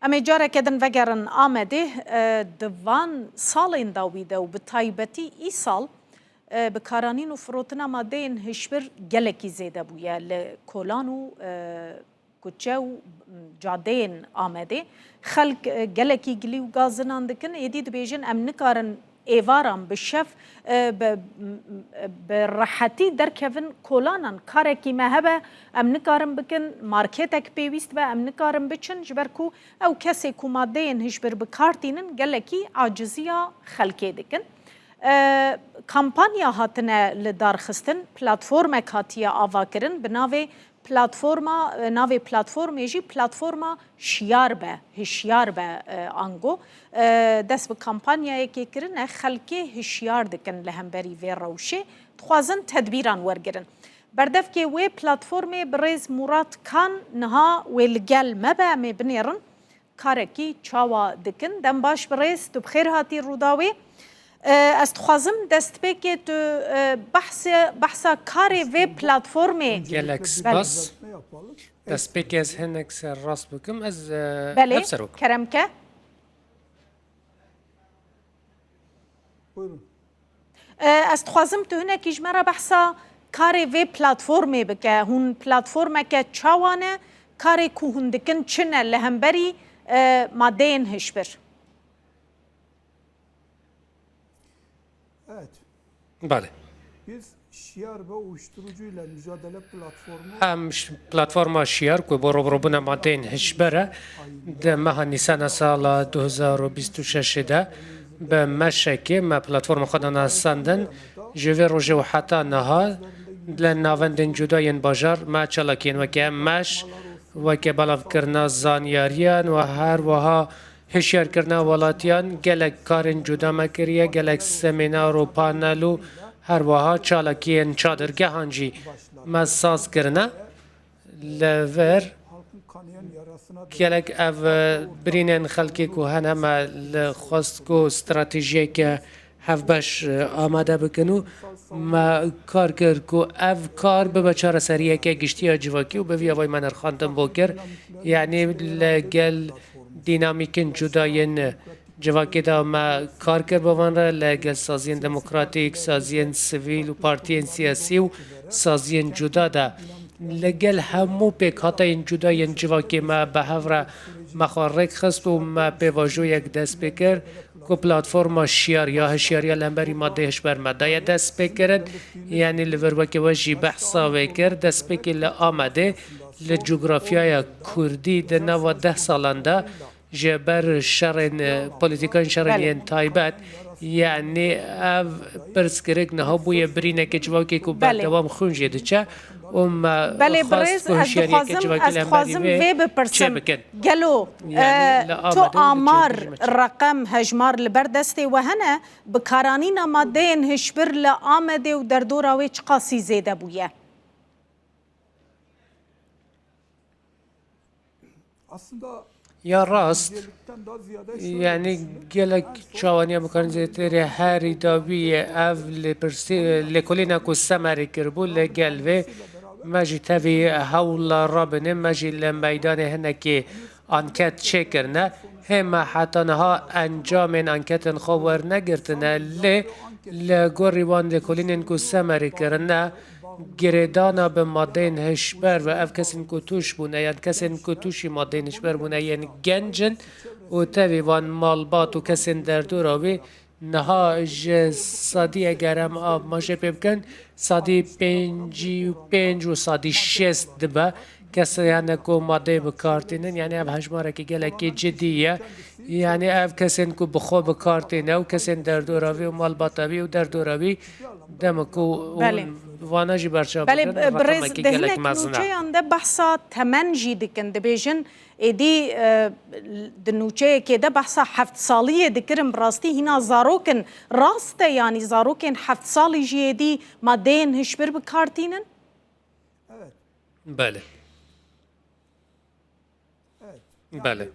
اما جاره کدن وگرن آمده دوان سالین داویده و به تایبتی ای سال بکارانین و فروتنا مادین هشبر گلکی زیده بویه لکولان و کوچه و جادین آمده خلق گلکی گلی و گازنان دکن ایدید بیجن ام نکارن ایوارم بشف براحتی در کفن کولانن کاری که مهبه ام نکارم بکن مارکتک پیوست و ام نکارم بچن جبر کو او کسی کو ماده هش بر بکارتینن گلکی عاجزیا خلقی دکن کمپانیا هاتنه لدار خستن پلاتفورم کاتیا آوا کرن بناوی پلاتفورم یجی پلاتفورما شیار به هشیار به آنگو دست به کمپانیا که کرن خلکی هشیار دکن لهمبری و روشه خوازن تدبیران ورگرن بردف که وی پلاتفورم برز مراد کان نها ولگل مبا مبنیرن کارکی چاوا دکن دم باش برز تو بخیر هاتی روداوی استخوازم دست بگه تو بحثا کاری و پلاتفورمی گلکس باس دست بگه از هنک سر راست بکم از بله کرم که استخوازم تو هنک اجمرا بحثا کاری و پلاتفورمی بکه هون پلاتفورمه که چاوانه کاری که هندکن چنه لهمبری مادین هشبر Evet. بله. Biz şiar ve uyuşturucuyla mücadele platformu هم پلتفرم شیار که برو بنا مادین هشبره ده ماه نیسان سال 2026 ده به مشکی ما پلتفرم خودنا سندن جوی روزه و حتی نها لناوندن جداین بازار ما چلاکین و که مش و که بلاف کرنا زانیاریان و هر وها هشیار کرنا ولاتیان گلک کارن جدا مکریه گلک سمینار و پانلو هر وها چالاکین چادرگه هنجی مساس کرنا لور halkın kanayan yarasına گلک او برینن خلکی که هن همه لخواست که استراتیجی که هف باش آماده بکنو ما کار کرد که او کار به بچار سریعه که گشتی ها جواکی و به ویوای من ارخاندم بکر یعنی لگل دینامیکن جداین جواکی دا ما کار کرد بوان را لگل سازین دموکراتیک سازین سویل و پارتین سیاسی و سازین جدا دا لگل همو پیک حتی این جداین جواکی ما به هفره مخارک خست و ما به واجو یک دست بکر که پلاتفورم شیار یا هشیاری لنبری ماده هشبر ماده دست بکرد یعنی لوروکی وجی بحثا وکر دست بکر لآمده لجغرافیای کردی ده 90 سالانده جبر شرن پولیتیکان شرنین تایبت یعنی او پرسکرک نه بوی برینه که جواکی که بعد دوام خونجه دچه بله برز از خوازم وی بپرسم گلو تو آمار رقم هجمار لبردسته و هنه بکارانین مادین هشبر لآمده و در دوراوی چقاسی زیده بویه aslında یا راست birlikten daha ziyade şöyle یعنی گلک چوانی مکان زیتری هری داوی او لکلینا کو سمری کربو لگل و مجی تاوی حول رابنه مجی لمیدان هنکی انکت چکرنه هم حتی نها انجام انکت خور نگرتنه لگوری وان لکلینن کو سمری کرنه گردانا به مادین هشبر و اف کسین که توش بونه یعنی کسین که توشی مادین هشبر بونه یعنی گنجن و تاوی وان مالبات و کسین در دوراوی نها صادی اگرم آب ماشه بکن صادی 55 و صادی 6 دبه کسی یعنی که ماده بکارتینن یعنی اف هجماره که گلکی جدیه یعنی اف کسین که بخو بکارتینه و کسین در دوراوی و مالباتاوی و در دوراوی دمکو وانجی برچه بله برز دهنک نوچه یانده بحثا تمنجی دکن دبیجن ایدی دنوچه که ده بحثا 7 سالیه دکرم براستی هینا زاروکن راسته یعنی زاروکن 7 سالی جیدی مادین هشبر بکارتینن؟ بله بله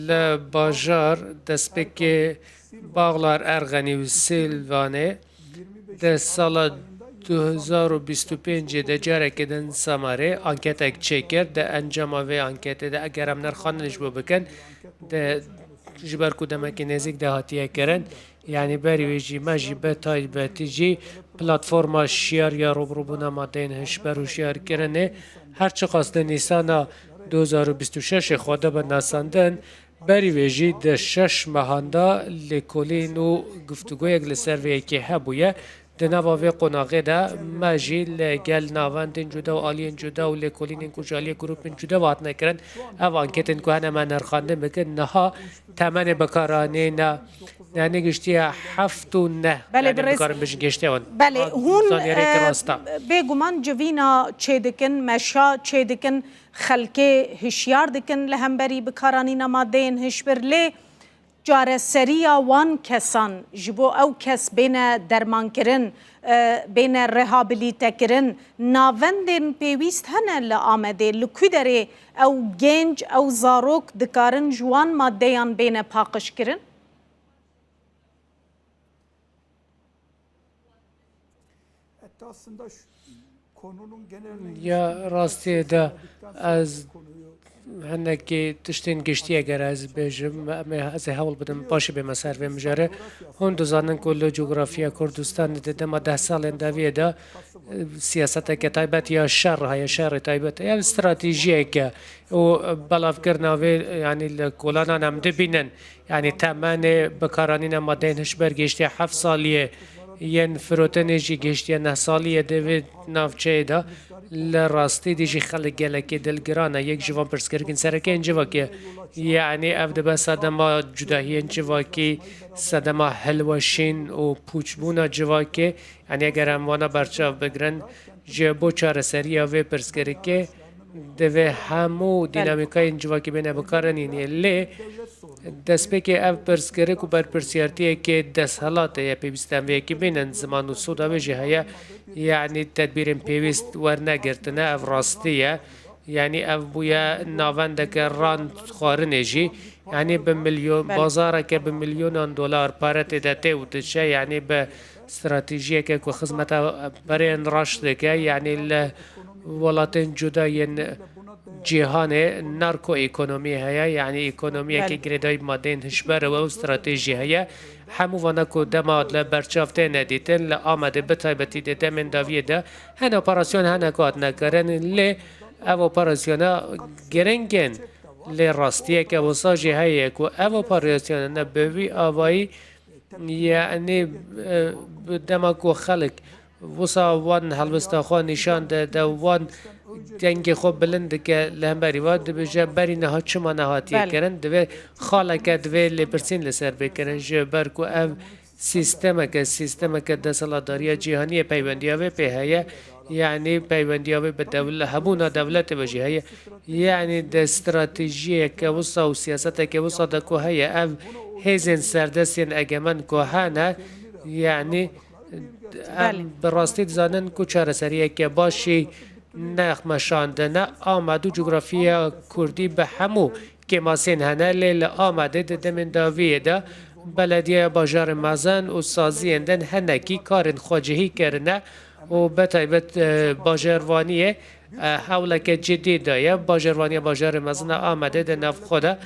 لباجار دست بکی باغلار ارغنی و سیلوانه ده سال 2025 ده جاره که دن ساماره انکت اک چکر ده انجام آوه انکت ده اگر هم نرخاننش بو بکن ده جبر کدامه که نزیک ده هاتیه کرن یعنی بری ویجی ما جی به تایبتی جی پلاتفورما شیار یا روبروبونا مادین هشبر و شیار کرنه هرچه قصد نیسانا 2026 خواده به ناساندن بری ویجی ده 6 مهانده لکولین و گفتگوی اگل سروی که هبویه ده نواوی قناغه ده مجی لگل ناواندین جدا و آلین جدا و لکولین کجالی گروپین جدا وات نکرن او انکتن که هنه من نرخانده بکن نها تمن بکارانه نه یعنی گشتی 7 و نه بله یعنی برس بکارن بشن گشتی اون بله هون زانیاری که راستا بگمان جوینا چه دکن مشا چه دکن خلکه هشیار دکن لهمبری بکارانی نمادین هشبر لی جاره سریا وان کسان جبو او کس بین درمان کرن بین رهابلیته کرن ناوندین پیویست هنه لآمده لکودره او گنج او زاروک دکارن جوان مادهیان بین پاقش کرن Hatta aslında konunun genel یا راستی ده از هنکی تشتین گشتی اگر از بیجم از حال بدم باشه به مسیر و مجاره هون دوزانن کل جغرافیا کردستان ده ما 10 سال اندویه ده سیاست که تایبت یا شر های شر تایبت یا استراتژی که و بلاف کرناوی یعنی کلانا نمده بینن یعنی تمن بکارانین مادینش برگشتی 7 سالیه ین فروتنجی گشتی 9 سالیه دوید نافچه ده لراستی دیجی خلق گلکی دلگرانه یک جوان پرسکرگین سرکه اینجا که یعنی افده به صدما جداهی اینجا که صدما حلوشین و پوچبونا جوا که یعنی اگر اموانا برچاو بگرن جبو چار سری آوه پرسکرگه دوه همو دینامیکای اینجا که بینه بکارن اینه لی دست که اف پرسکرک و بر پرسیارتیه که دست حالاته یا پیوستن وی که بینن زمان و سودا بجه هیا یعنی تدبیر پیوست ورنگرتنه اف راستیه یعنی اف بویا ناونده که راند خارنه جی یعنی به میلیون بازاره که به میلیون دلار پارت داته و تشه یعنی به استراتژیه که خدمت برای راشده که یعنی ولاتن جدای جهان نارکو اکونومی هیا یعنی اکونومی که گریدای مادین هشبر و استراتژی هیا همو وانا کو دماد لبرچافته ندیتن لآمده بتایبتی ده من داویه ده هن اپراسیون هن کات نکرن لی او اپراسیونا گرنگن لی راستیه که وساجی هیا کو او اپراسیون نبوی آوایی یعنی دما کو خلق وسا وان هلوستا خو نشان ده وان دنگ خوب بلند که لهمبری واد بجه بری نهاد شما نهاتیه کرن دوی خاله که دوی لپرسین لسر بکرن جه برکو او سیستم که دستالداری جهانی پیوندیاوی پیهیه یعنی پیوندیاوی به دولت همونا دولت بجه هیه یعنی ده استراتیجیه که وسا و سیاست که وسا ده که هیه او هیزن سردستین اگمن که هنه یعنی براستی زانن که چهار سریه که باشی نخمشاندنه آمدو جغرافیا کردی به همو که ماسین هنه لیل آمده ده من داویه ده بلدیه باجار مزن و سازی اندن هنکی کارن خواجهی کرنه و بتایبت باجروانیه حوله که جدی دایه باجروانی باجار مزن آمده ده نف خوده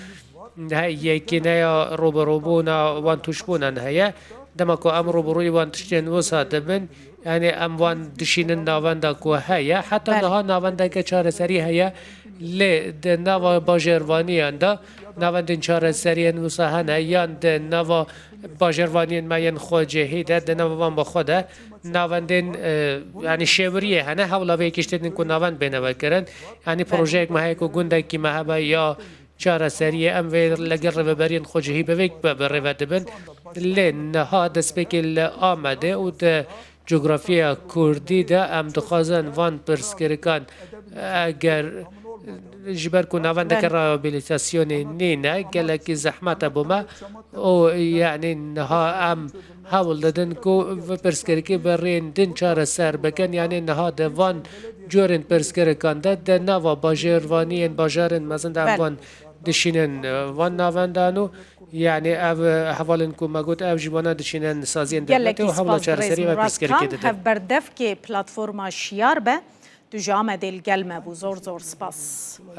یکی نیا روبروبونا وان توشبونن هیه دما کو ام روبروی وان تشتین وسا دبن یعنی ام وان دشینن ناوندا کو هيا حتی نه ناوندا که چهار سری هيا ل د نوا باجروانی اندا ناوندن چهار سری وسا هنه یان د نوا باجروانی ماین خوجه د نوا وان با خوده ناوندن یعنی شوریه هنه حوالا به کشتن کو ناوند بنو کرن یعنی پروژه ما کو گنده کی مهبا یا چهار سری ام ویر لگر و برین خوجهی بویک بر و دبن لن ها دست بکل آمده و د جغرافیا کردی ده ام دخوازن وان پرسکرکان اگر جبر کو نوانده که رابیلیتاسیون نینه گلکی زحمت بوما او یعنی نها ام حاول دادن کو و پرسکرکی برین دن چهار سر بکن یعنی نها ده وان جورن پرسکرکان ده نوا باجروانی باجارن مزن ده وان دشینن وان ناوندانو یعنی او حوالن کو مگوت او جبانا دشینن سازی اندرنت و حوالا چهار سری و پرسکری که هف بردف که پلاتفورما شیار به تو جامعه دل گلمه بو زور سپاس